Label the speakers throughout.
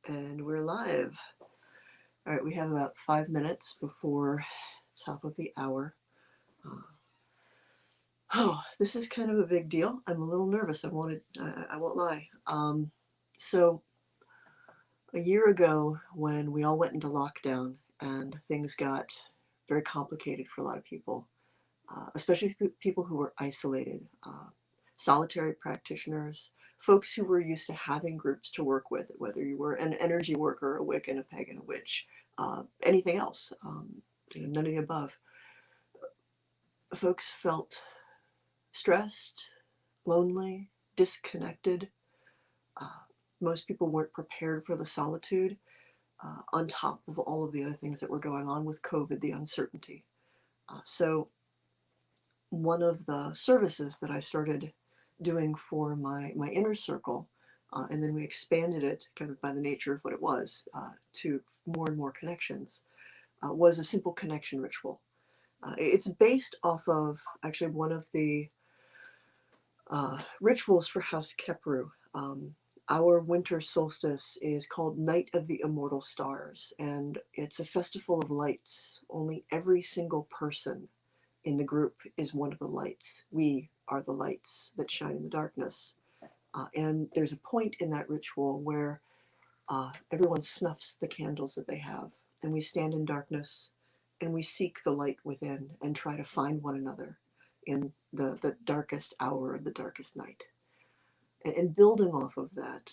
Speaker 1: And we're live. All right, we have about 5 minutes before top of the hour. Uh, oh, this is kind of a big deal. I'm a little nervous. I won't lie. So a year ago, when we all went into lockdown and things got very complicated for a lot of people, especially people who were isolated, solitary practitioners, folks who were used to having groups to work with, whether you were an energy worker, a Wiccan, a pagan, a witch, anything else, none of the above. Folks felt stressed, lonely, disconnected. Uh, Most people weren't prepared for the solitude, on top of all of the other things that were going on with COVID, the uncertainty. So one of the services that I started doing for my inner circle, and then we expanded it kind of by the nature of what it was, to more and more connections, was a simple connection ritual. It's based off of actually one of the rituals for House Kheperu. Our winter solstice is called Night of the Immortal Stars, and it's a festival of lights. Only every single person in the group is one of the lights. We are the lights that shine in the darkness. And there's a point in that ritual where everyone snuffs the candles that they have, and we stand in darkness and we seek the light within and try to find one another in the darkest hour of the darkest night. And building off of that,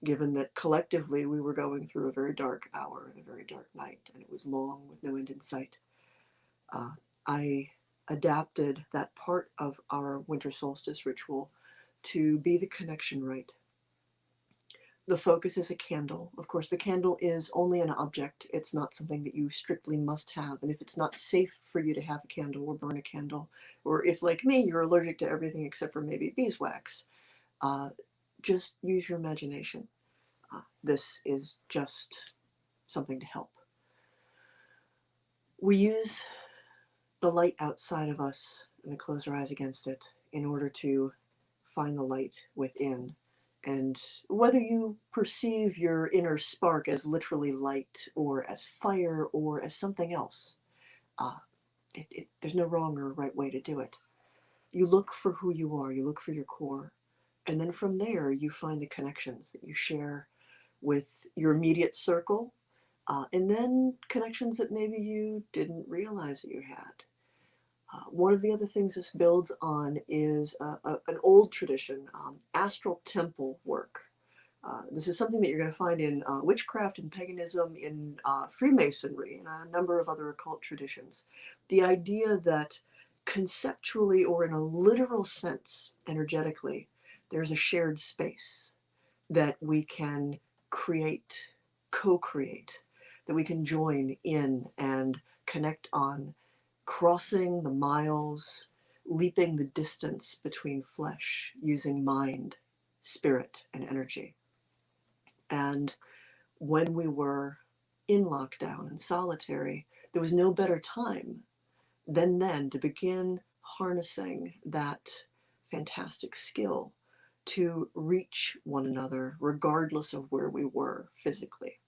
Speaker 1: given that collectively we were going through a very dark hour and a very dark night, and it was long with no end in sight, I adapted that part of our winter solstice ritual to be the connection rite. The focus is a candle. Of course, the candle is only an object. It's not something that you strictly must have. And if it's not safe for you to have a candle or burn a candle, or if, like me, you're allergic to everything except for maybe beeswax, uh, just use your imagination. This is just something to help. We use the light outside of us and we close our eyes against it in order to find the light within. And whether you perceive your inner spark as literally light or as fire or as something else, uh, there's no wrong or right way to do it. You look for who you are, you look for your core, and then from there you find the connections that you share with your immediate circle, and then connections that maybe you didn't realize that you had. One of the other things this builds on is an old tradition, astral temple work. This is something that you're going to find in witchcraft and paganism, in Freemasonry, and a number of other occult traditions. The idea that conceptually or in a literal sense, energetically, there's a shared space that we can create, co-create, that we can join in and connect on, crossing the miles, leaping the distance between flesh, using mind, spirit, and energy. And when we were in lockdown and solitary, there was no better time than then to begin harnessing that fantastic skill to reach one another regardless of where we were physically.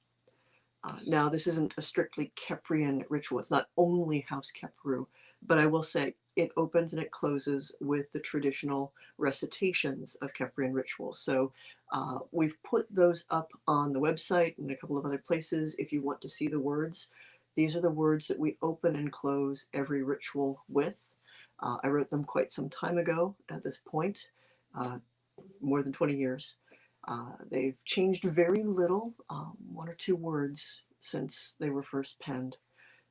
Speaker 1: Now, this isn't a strictly Kheprian ritual. It's not only House Kheperu, but I will say it opens and it closes with the traditional recitations of Kheprian rituals. So we've put those up on the website and a couple of other places if you want to see the words. These are the words that we open and close every ritual with. I wrote them quite some time ago at this point, more than 20 years. They've changed very little, one or two words since they were first penned.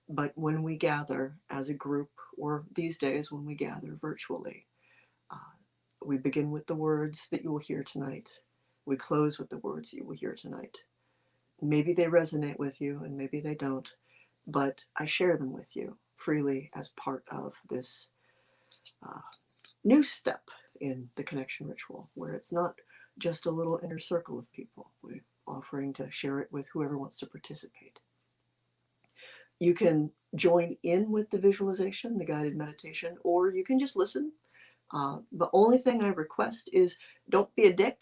Speaker 1: But when we gather as a group, or these days when we gather virtually, uh, we begin with the words that you will hear tonight. We close with the words you will hear tonight. Maybe they resonate with you and maybe they don't, but I share them with you freely as part of this uh, new step in the connection ritual, where it's not just a little inner circle of people. We're offering to share it with whoever wants to participate. You can join in with the visualization, the guided meditation, or you can just listen. The only thing I request is don't be a dick.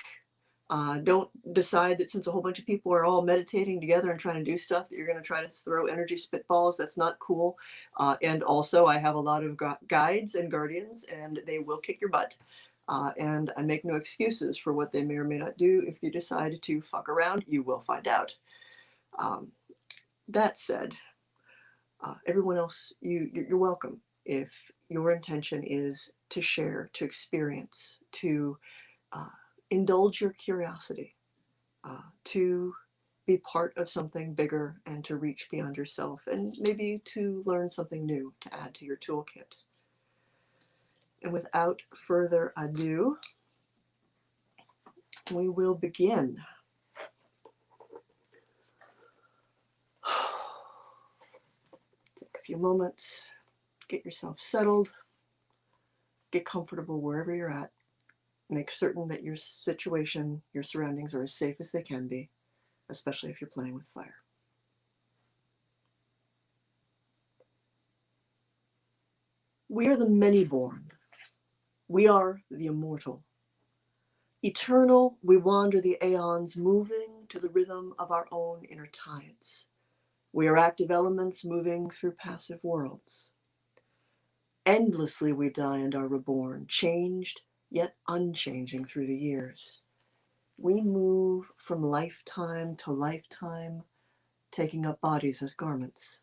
Speaker 1: Don't decide that since a whole bunch of people are all meditating together and trying to do stuff that you're going to try to throw energy spitballs. That's not cool. And also, I have a lot of guides and guardians, and they will kick your butt. And I make no excuses for what they may or may not do. If you decide to fuck around, you will find out. That said, everyone else, you're welcome. If your intention is to share, to experience, to indulge your curiosity, to be part of something bigger and to reach beyond yourself, and maybe to learn something new to add to your toolkit. And without further ado, we will begin. Take a few moments, get yourself settled, get comfortable wherever you're at. Make certain that your situation, your surroundings are as safe as they can be, especially if you're playing with fire. We are the many-born. We are the immortal. Eternal, we wander the aeons, moving to the rhythm of our own inner tides. We are active elements moving through passive worlds. Endlessly we die and are reborn, changed yet unchanging through the years. We move from lifetime to lifetime, taking up bodies as garments.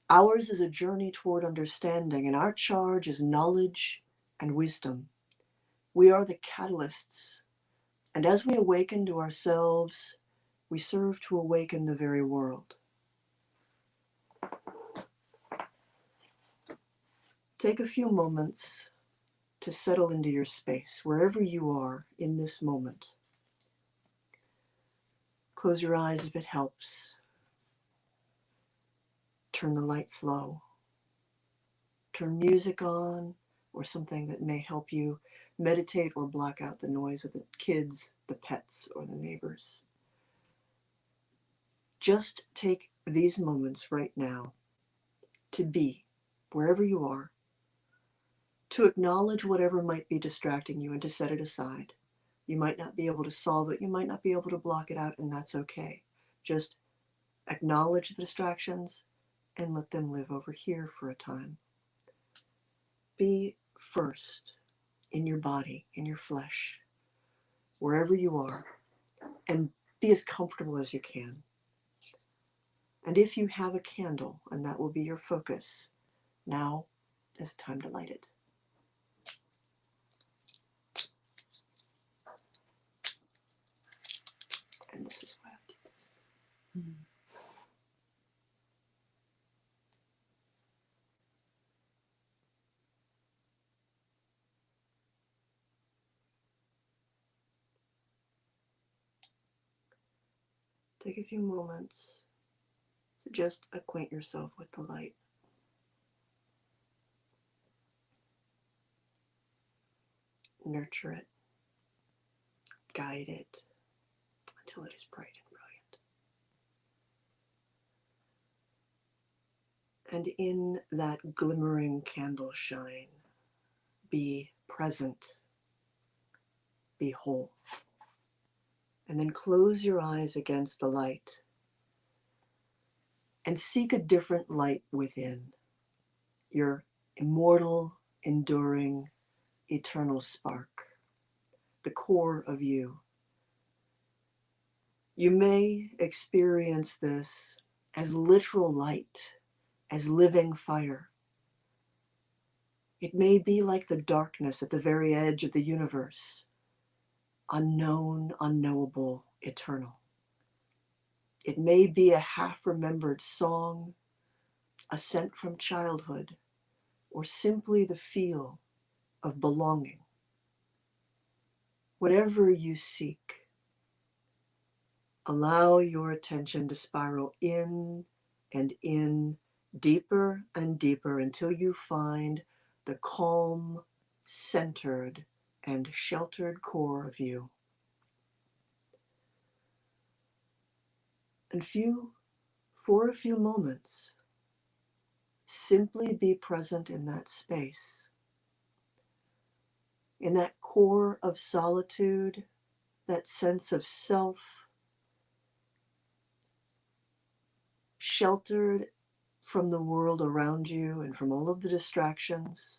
Speaker 1: Ours is a journey toward understanding, and our charge is knowledge and wisdom. We are the catalysts, and as we awaken to ourselves, we serve to awaken the very world. Take a few moments to settle into your space, wherever you are in this moment. Close your eyes if it helps. Turn the lights low. Turn music on, or something that may help you meditate or block out the noise of the kids, the pets, or the neighbors. Just take these moments right now to be, wherever you are, to acknowledge whatever might be distracting you and to set it aside. You might not be able to solve it, you might not be able to block it out, and that's okay. Just acknowledge the distractions and let them live over here for a time. Be first in your body, in your flesh, wherever you are, and be as comfortable as you can. And if you have a candle, and that will be your focus, now is the time to light it. And this is why I do this. Take a few moments to just acquaint yourself with the light. Nurture it. Guide it until it is bright and brilliant. And in that glimmering candle shine, be present, be whole. And then close your eyes against the light and seek a different light within, your immortal, enduring, eternal spark, the core of you. You may experience this as literal light, as living fire. It may be like the darkness at the very edge of the universe, unknown, unknowable, eternal. It may be a half-remembered song, a scent from childhood, or simply the feel of belonging. Whatever you seek, allow your attention to spiral in and in, deeper and deeper, until you find the calm, centered, and sheltered core of you. And for a few moments, simply be present in that space, in that core of solitude that sense of self, sheltered from the world around you and from all of the distractions.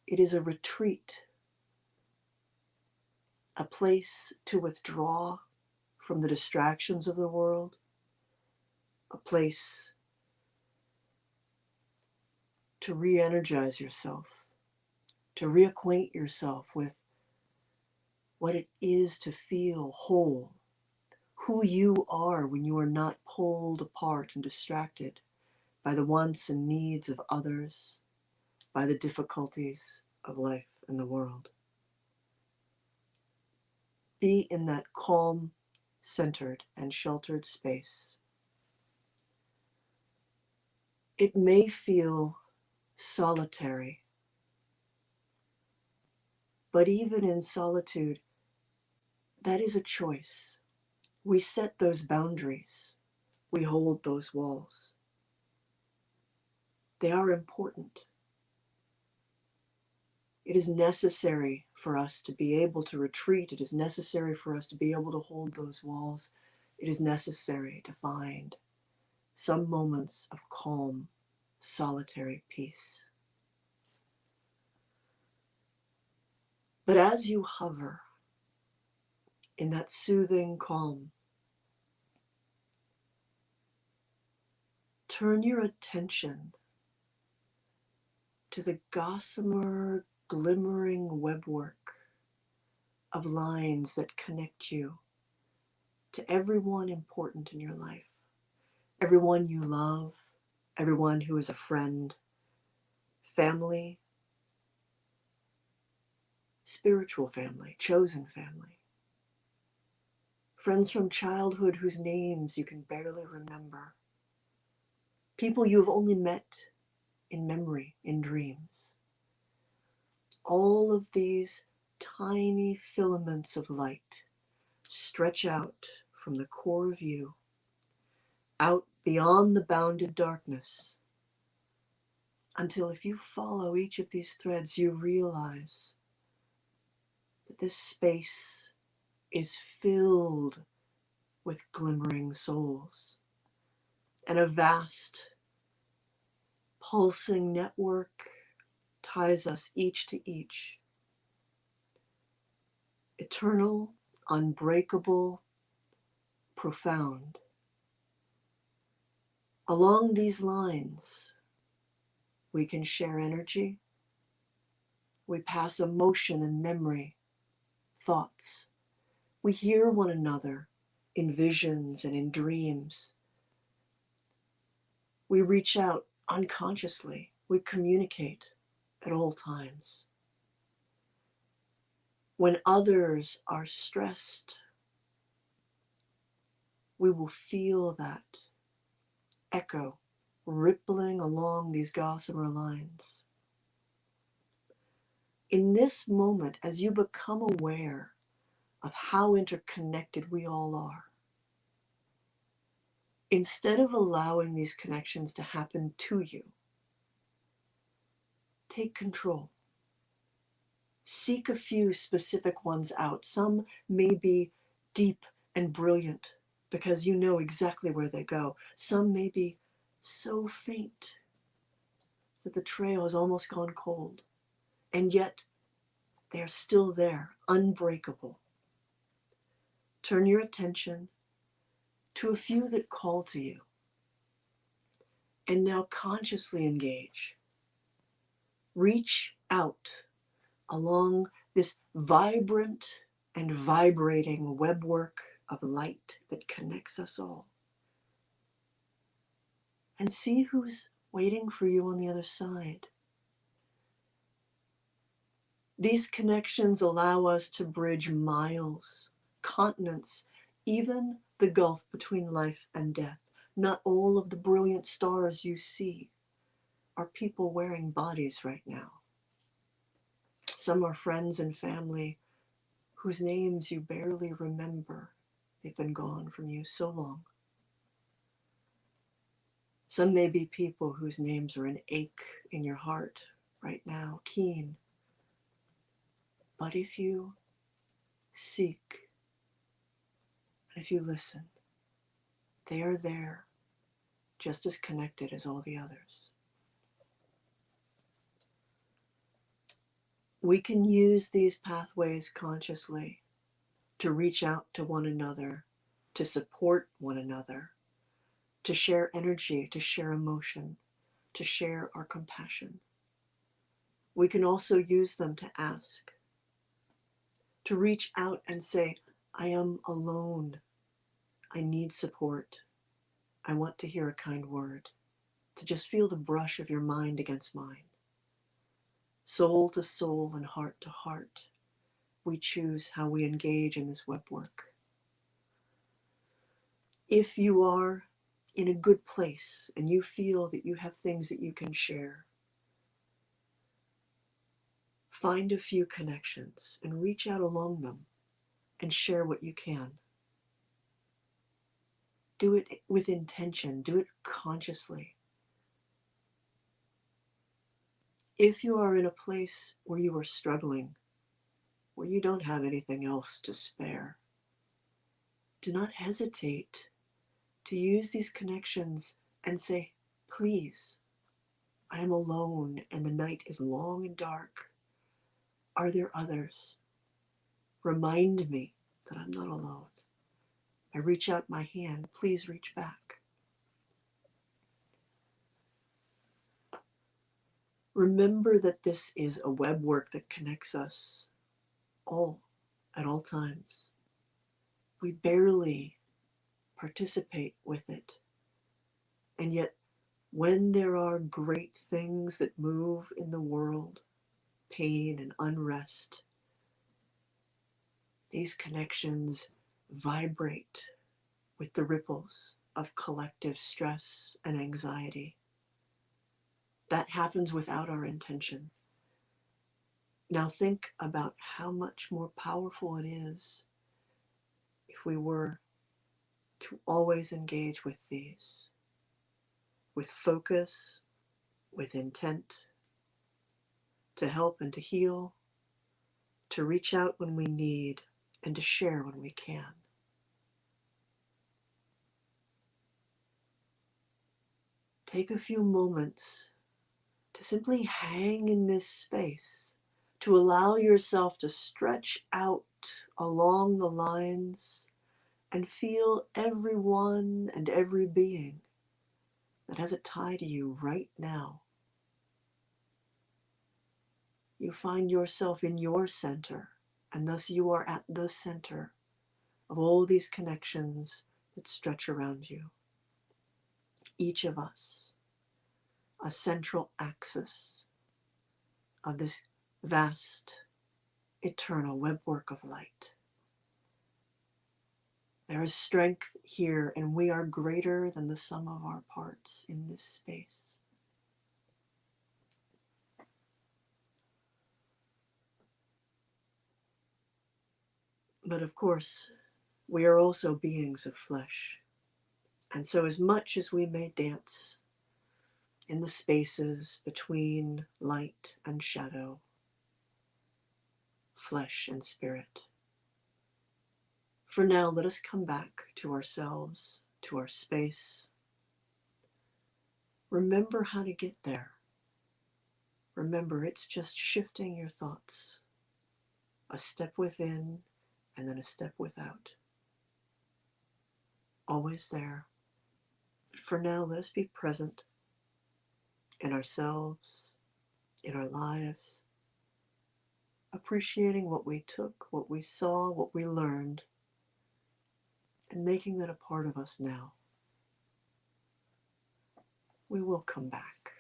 Speaker 1: It is a retreat, a place to withdraw from the distractions of the world, a place to re-energize yourself, to reacquaint yourself with what it is to feel whole, who you are when you are not pulled apart and distracted by the wants and needs of others, by the difficulties of life and the world. Be in that calm, centered, and sheltered space. It may feel solitary, but even in solitude, that is a choice. We set those boundaries. We hold those walls. They are important. It is necessary for us to be able to retreat. It is necessary for us to be able to hold those walls. It is necessary to find some moments of calm, solitary peace. But as you hover in that soothing calm, turn your attention to the gossamer, glimmering webwork of lines that connect you to everyone important in your life, everyone you love, everyone who is a friend, family, spiritual family, chosen family, friends from childhood whose names you can barely remember, people you have only met in memory, in dreams. All of these tiny filaments of light stretch out from the core of you, out beyond the bounded darkness, until if you follow each of these threads, you realize that this space is filled with glimmering souls, and a vast pulsing network ties us each to each. Eternal, unbreakable, profound. Along these lines, we can share energy. We pass emotion and memory, thoughts. We hear one another in visions and in dreams. We reach out unconsciously. We communicate at all times. When others are stressed, we will feel that echo rippling along these gossamer lines. In this moment, as you become aware of how interconnected we all are, instead of allowing these connections to happen to you, take control. Seek a few specific ones out. Some may be deep and brilliant because you know exactly where they go. Some may be so faint that the trail has almost gone cold, and yet they are still there, unbreakable. Turn your attention to a few that call to you, and now consciously engage. Reach out along this vibrant and vibrating webwork of light that connects us all, and see who's waiting for you on the other side. These connections allow us to bridge miles, continents, even the gulf between life and death. Not all of the brilliant stars you see are people wearing bodies right now. Some are friends and family whose names you barely remember. They've been gone from you so long. Some may be people whose names are an ache in your heart right now, keen. But if you seek, and if you listen, they are there, just as connected as all the others. We can use these pathways consciously to reach out to one another, to support one another, to share energy, to share emotion, to share our compassion. We can also use them to ask, to reach out and say, I am alone. I need support. I want to hear a kind word. To just feel the brush of your mind against mine. Soul to soul and heart to heart, we choose how we engage in this web work. If you are in a good place and you feel that you have things that you can share, find a few connections and reach out along them and share what you can. Do it with intention, do it consciously. If you are in a place where you are struggling, where you don't have anything else to spare, do not hesitate to use these connections and say, please, I am alone and the night is long and dark. Are there others? Remind me that I'm not alone. I reach out my hand, please reach back. Remember that this is a web work that connects us all at all times. We barely participate with it. And yet, when there are great things that move in the world, pain and unrest, these connections vibrate with the ripples of collective stress and anxiety. That happens without our intention. Now think about how much more powerful it is if we were to always engage with these, with focus, with intent, to help and to heal, to reach out when we need, and to share when we can. Take a few moments to simply hang in this space, to allow yourself to stretch out along the lines and feel everyone and every being that has a tie to you right now. You find yourself in your center, and thus you are at the center of all these connections that stretch around you. Each of us, a central axis of this vast, eternal webwork of light. There is strength here, and we are greater than the sum of our parts in this space. But of course, we are also beings of flesh. And so as much as we may dance in the spaces between light and shadow, flesh and spirit, for now, let us come back to ourselves, to our space. Remember how to get there. Remember, it's just shifting your thoughts, a step within and then a step without. Always there. For now, let us be present in ourselves, in our lives, appreciating what we took, what we saw, what we learned, and making that a part of us now. We will come back.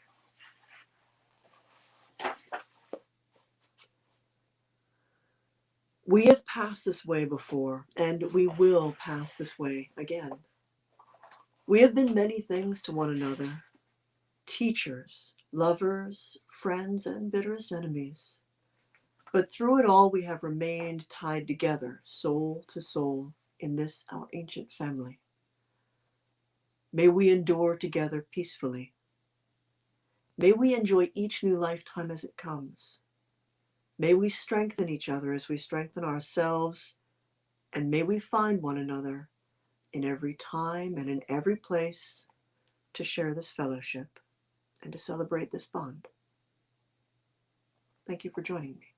Speaker 1: We have passed this way before, and we will pass this way again. We have been many things to one another, teachers, lovers, friends, and bitterest enemies. But through it all, we have remained tied together, soul to soul, in this our ancient family. May we endure together peacefully. May we enjoy each new lifetime as it comes. May we strengthen each other as we strengthen ourselves And may we find one another in every time and in every place to share this fellowship and to celebrate this bond. Thank you for joining me.